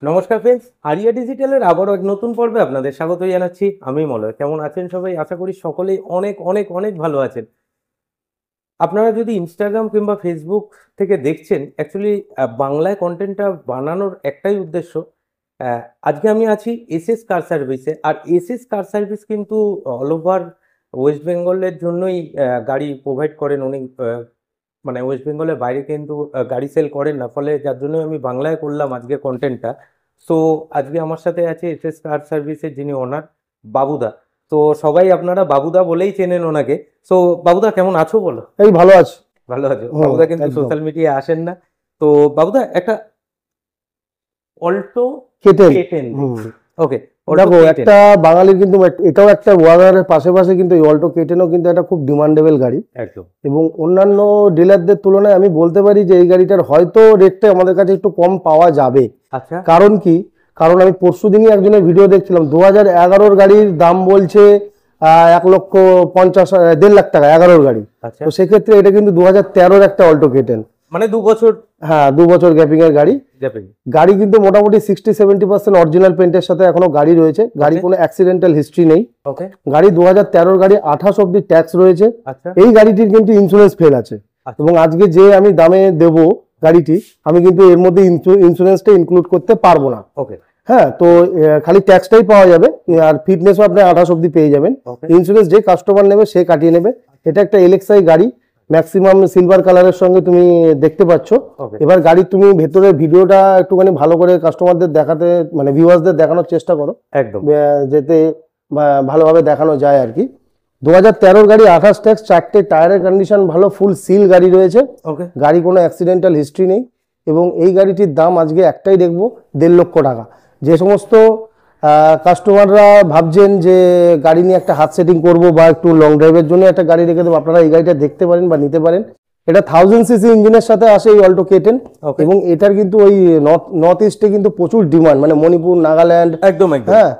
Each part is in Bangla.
নমস্কার ফ্রেন্ডস, আরিয়া ডিজিটালের আবারও এক নতুন পর্বে আপনাদের স্বাগত জানাচ্ছি। আমি মলয়। কেমন আছেন সবাই? আশা করি সকলেই অনেক অনেক অনেক ভালো আছেন। আপনারা যদি ইনস্টাগ্রাম কিংবা ফেসবুক থেকে দেখছেন, অ্যাকচুয়ালি বাংলায় কন্টেন্টটা বানানোর একটাই উদ্দেশ্য। আজকে আমি আছি এসএস কার সার্ভিসে, আর এসএস কার সার্ভিস কিন্তু অল ওভার ওয়েস্ট বেঙ্গলের জন্যই গাড়ি প্রোভাইড করেন উনি। মানে ওয়েস্ট বেঙ্গলের বাইরে কিন্তু গাড়ি সেল করেন না, ফলে যার জন্য আমি বাংলায় করলাম আজকে কন্টেন্টটা। সো আজকে আমার সাথে আছে এসএস কার সার্ভিসের যিনি ওনার, বাবুদা। তো সবাই আপনারা বাবুদা বলেই চেনেন ওনাকে। সো বাবুদা, কেমন আছো বলো? এই ভালো আছি। ভালো আছো? বাবুদা কিন্তু একদম। সোশ্যাল মিডিয়ায় আসেন না। তো বাবুদা, একটা অল্টো কেটেন। কেটেন দেখছি। ওকে, দেখো, একটা বাঙালির কিন্তু এটাও একটা ওয়াগনারের পাশে কিন্তু এই অল্টো কেটেনও কিন্তু একটা খুব ডিমান্ডেবল গাড়ি একদম। এবং অন্যান্য ডিলারদের তুলনায় আমি বলতে পারি যে এই গাড়িটার হয়তো রেটটা আমাদের কাছে একটু কম পাওয়া যাবে। আচ্ছা। কারণ কি? কারণ আমি পরশুদিনই একজনের ভিডিও দেখছিলাম, 2011 গাড়ির দাম বলছে 1,50,000, 1.5 লাখ টাকা 11 গাড়ি। আচ্ছা। তো সেক্ষেত্রে এটা কিন্তু 2013 একটা অল্টো কেটেন, মানে 2 বছর। হ্যাঁ 2 বছর গ্যাপিং এর গাড়ি। গাড়ি কিন্তু মোটামুটি 60-70% অরিজিনাল পেন্টের সাথে এখনো গাড়ি রয়েছে। গাড়ি কোনো অ্যাক্সিডেন্টাল হিস্ট্রি নেই। ওকে। গাড়ি 2013 গাড়ি, 28 অব্দি ট্যাক্স রয়েছে। আচ্ছা। এই গাড়িটির কিন্তু ইন্স্যুরেন্স ফেল আছে। এবং আজকে যে আমি দামে দেব গাড়িটি, আমি কিন্তু এর মধ্যে ইন্স্যুরেন্সটা ইনক্লুড করতে পারবো না। ওকে। হ্যাঁ, তো খালি ট্যাক্সটাই পাওয়া যাবে, আর ফিটনেসও আপনি 28 অব্দি পেয়ে যাবেন। ইন্স্যুরেন্স যে কাস্টমার নেবে সে কাটিয়ে নেবে। এটা একটা এলএক্সআই গাড়ি, ম্যাক্সিমাম সিলভার কালারের সঙ্গে তুমি দেখতে পাচ্ছ। এবার গাড়ি তুমি ভেতরে ভিডিওটা একটুখানি ভালো করে কাস্টমারদের দেখাতে, মানে ভিউয়ার্সদের দেখানোর চেষ্টা করো, একদম যেতে ভালোভাবে দেখানো যায় আর কি। 2013 গাড়ি, 28 ট্যাক্স, 4টে টায়ারের কন্ডিশন ভালো, ফুল সিল গাড়ি রয়েছে। গাড়ি কোনো অ্যাক্সিডেন্টাল হিস্ট্রি নেই। এবং এই গাড়িটির দাম আজকে একটাই দেখবো, 1.5 লক্ষ টাকা। যে সমস্ত কাস্টমাররা ভাবছেন যে গাড়ি নিয়ে একটা হাত সেটিং করবো বা একটু লং ড্রাইভের জন্য একটা গাড়ি রেখে দেবো, আপনারা এই গাড়িটা দেখতে পারেন বা নিতে পারেন। এটা 1000 সিসি ইঞ্জিনের সাথে আসে এই অল্টো কেটেন। এবং এটার কিন্তু ওই নর্থ ইস্টে কিন্তু প্রচুর ডিমান্ড, মানে মণিপুর, নাগাল্যান্ড, একদম হ্যাঁ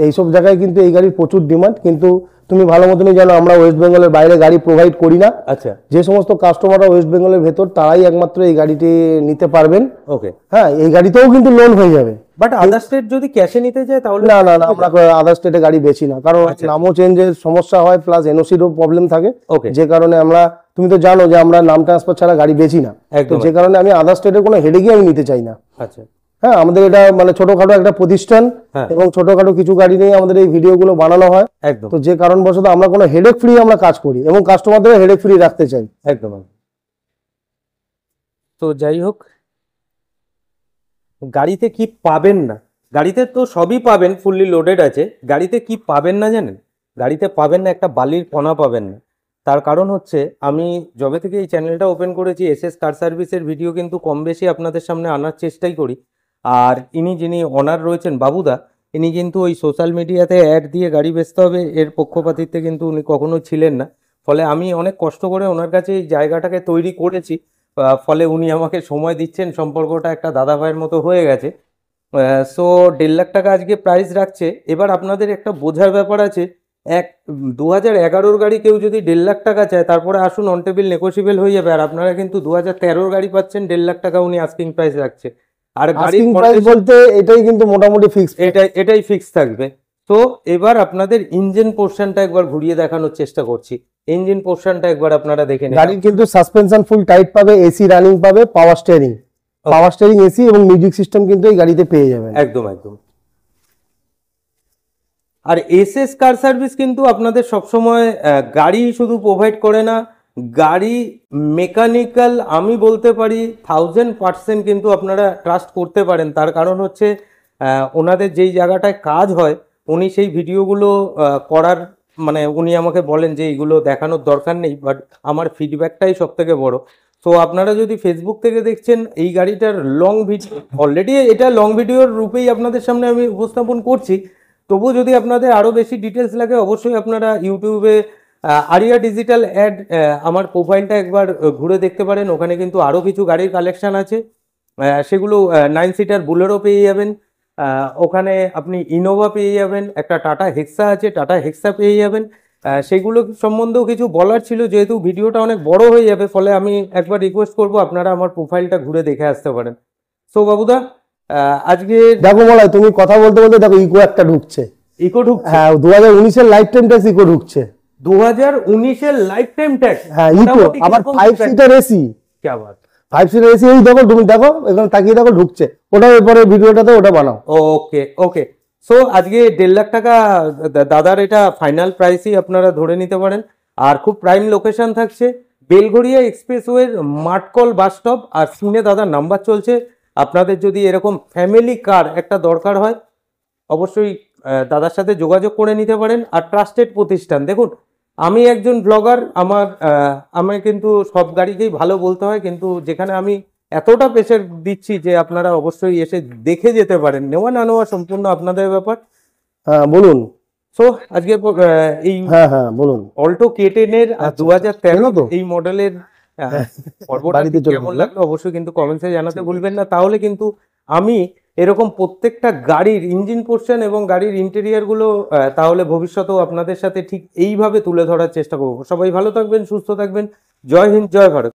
এইসব জায়গায় কিন্তু এই গাড়ির প্রচুর ডিমান্ড। কিন্তু তুমি ভালো মতনই জানো আমরা ওয়েস্ট বেঙ্গলের বাইরে গাড়ি প্রোভাইড করি না। আচ্ছা। যে সমস্ত কাস্টমাররা ওয়েস্ট বেঙ্গলের ভেতর, তারাই একমাত্র এই গাড়িটি নিতে পারবেন। ওকে, হ্যাঁ এই গাড়িতেও কিন্তু লোন হয়ে যাবে। বাট আদার স্টেট যদি ক্যাশে নিতে চায় তাহলে? না না না, আমরা আদার স্টেটে গাড়ি বেচি না, কারণ নামও চেঞ্জের সমস্যা হয়, প্লাস এনওসিরও প্রবলেম থাকে। যে কারণে আমরা, তুমি তো জানো যে আমরা নাম ট্রান্সফার ছাড়া গাড়ি বেচি না, তো যে কারণে আমি আদার স্টেটের কোনো হেডেকই আমি নিতে চাই না। আচ্ছা। হ্যাঁ, আমাদের এটা মানে ছোটখাটো একটা প্রতিষ্ঠান, এবং ছোটখাটো কিছু গাড়ি নিয়ে আমাদের এই ভিডিওগুলো বানানো হয়। একদম। তো যে কারণবশত আমরা কোনো হেডেক ফ্রি আমরা কাজ করি এবং কাস্টমারদের হেডেক ফ্রি রাখতে চাই। একদম। তো যাই হোক, গাড়িতে কি পাবেন না? গাড়িতে তো সবই পাবেন, ফুললি লোডেড আছে। গাড়িতে কি পাবেন না জানেন? গাড়িতে পাবেন না একটা বালির কণা পাবেন না। তার কারণ হচ্ছে, আমি যবে থেকে এই চ্যানেলটা ওপেন করেছি, এসএস কার সার্ভিসের ভিডিও কিন্তু কম বেশি আপনাদের সামনে আনার চেষ্টাই করি। আর যিনি অনার রয়েছেন বাবুদা, ইনি কিন্তু ওই সোশ্যাল মিডিয়াতে অ্যাড দিয়ে গাড়ি বেচতে হবে এর পক্ষপাতিত্বে কিন্তু উনি কখনো ছিলেন না। ফলে আমি অনেক কষ্ট করে ওনার কাছে এই জায়গাটাকে তৈরি করেছি। ফলে উনি আমাকে সময় দিচ্ছেন, সম্পর্কটা একটা দাদা ভাইয়ের মতো হয়ে গেছে। সো 1.5 লাখ টাকা আজকে প্রাইস রাখছে। এবার আপনাদের একটা বোঝার ব্যাপার আছে, 2011 গাড়ি কেউ যদি 1.5 লাখ টাকা চায়, তারপরে আসুন অন টেবিল নেগোশিয়েবল হয়ে যাবে। আর আপনারা কিন্তু 2013 গাড়ি পাচ্ছেন 1.5 লাখ টাকা উনি আস্কিং প্রাইস রাখছে। আর গাড়ির প্রাইস বলতে এটাই কিন্তু মোটামুটি ফিক্স, এটাই ফিক্স থাকবে। তো এবার আপনাদের ইঞ্জিন পোর্শনটা একবার ঘুরিয়ে দেখানোর চেষ্টা করছি। ইঞ্জিন পোর্শনটা একবার আপনারা দেখে নিন। গাড়ির কিন্তু সাসপেনশন ফুল টাইট পাবে, এসি রানিং পাবে, পাওয়ার স্টিয়ারিং এসি এবং মিউজিক সিস্টেম কিন্তু এই গাড়িতে পেয়ে যাবেন। একদম একদম। আর এসএস কার সার্ভিস কিন্তু আপনাদের সবসময় গাড়ি শুধু প্রোভাইড করে না, গাড়ি মেকানিক্যাল আমি বলতে পারি 1000% কিন্তু আপনারা ট্রাস্ট করতে পারেন। তার কারণ হচ্ছে ওনাদের যেই জায়গাটায় কাজ হয়, উনি সেই ভিডিওগুলো করার, মানে উনি আমাকে বলেন যে এইগুলো দেখানোর দরকার নেই, বাট আমার ফিডব্যাকটাই সব থেকে বড়। তো আপনারা যদি ফেসবুক থেকে দেখছেন, এই গাড়িটার লং ভিডিও অলরেডি, এটা লং ভিডিওর রূপেই আপনাদের সামনে আমি উপস্থাপন করছি। তবুও যদি আপনাদের আরও বেশি ডিটেলস লাগে, অবশ্যই আপনারা ইউটিউবে আরিয়া ডিজিটাল অ্যাড আমার প্রোফাইলটা একবার ঘুরে দেখতে পারেন। ওখানে কিন্তু আরও কিছু গাড়ির কালেকশান আছে, সেগুলো 9 সিটার বুলেরো পেয়ে যাবেন, ওখানে আপনি ইনোভা পেয়ে যাবেন, একটা টাটা হেক্সা আছে, টাটা হেক্সা পেয়ে যাবেন। সেগুলো সম্বন্ধেও কিছু বলার ছিল, যেহেতু ভিডিওটা অনেক বড় হয়ে যাবে, ফলে আমি একবার রিকোয়েস্ট করব আপনারা আমার প্রোফাইলটা ঘুরে দেখে আসতে পারেন। সো বাবুদা, আজকে দেখো বলাই, তুমি কথা বলতে বলতে দেখো ইকো একটা ঢুকছে। ইকো ঢুকছে? হ্যাঁ, 2019-এর লাইফ টাইম ট্যাক্স ইকো ঢুকছে। 2019-এর লাইফ টাইম ট্যাক্স? হ্যাঁ ইকো, আবার 5 সিটার এসি। কি আবার 5 সিটার এসি, এই দেখো তুমি দেখো এখানে তাকিয়ে দেখো ঢুকছে। ওটা এরপরে ভিডিওটাতে ওটা বানাও। ওকে ওকে। সো আজকে 1.5 লাখ টাকা দাদার এটা ফাইনাল প্রাইসই আপনারা ধরে নিতে পারেন। আর খুব প্রাইম লোকেশন থাকছে বেলঘড়িয়া এক্সপ্রেসওয়ের মাঠকল বাস স্টপ, আর সিনে দাদার নাম্বার চলছে। আপনাদের যদি এরকম ফ্যামিলি কার একটা দরকার হয় অবশ্যই দাদার সাথে যোগাযোগ করে নিতে পারেন। আর ট্রাস্টেড প্রতিষ্ঠান, দেখুন আমি একজন ব্লগার, আমার কিন্তু সব গাড়িকেই ভালো বলতে হয়, কিন্তু যেখানে আমি এতটা প্রেশার দিচ্ছি যে আপনারা অবশ্যই এসে দেখে যেতে পারেন, নেওয়া না নেওয়া সম্পূর্ণ আপনাদের ব্যাপার। হ্যাঁ বলুন। সো আজকে এই হ্যাঁ হ্যাঁ বলুন। অল্টো K10 এর 2013 তো এই মডেলের পর্বটা বাড়িতে ঠিক চলে কেমন গেল। লাগলো অবশ্যই কিন্তু কমেন্টসে জানাতে ভুলবেন না। তাহলে কিন্তু আমি এরকম প্রত্যেকটা গাড়ির ইঞ্জিন পোর্শন এবং গাড়ির ইন্টেরিয়ার গুলো তাহলে ভবিষ্যতেও আপনাদের সাথে ঠিক এইভাবে তুলে ধরার চেষ্টা করবো। সবাই ভালো থাকবেন, সুস্থ থাকবেন। জয় হিন্দ, জয় ভারত।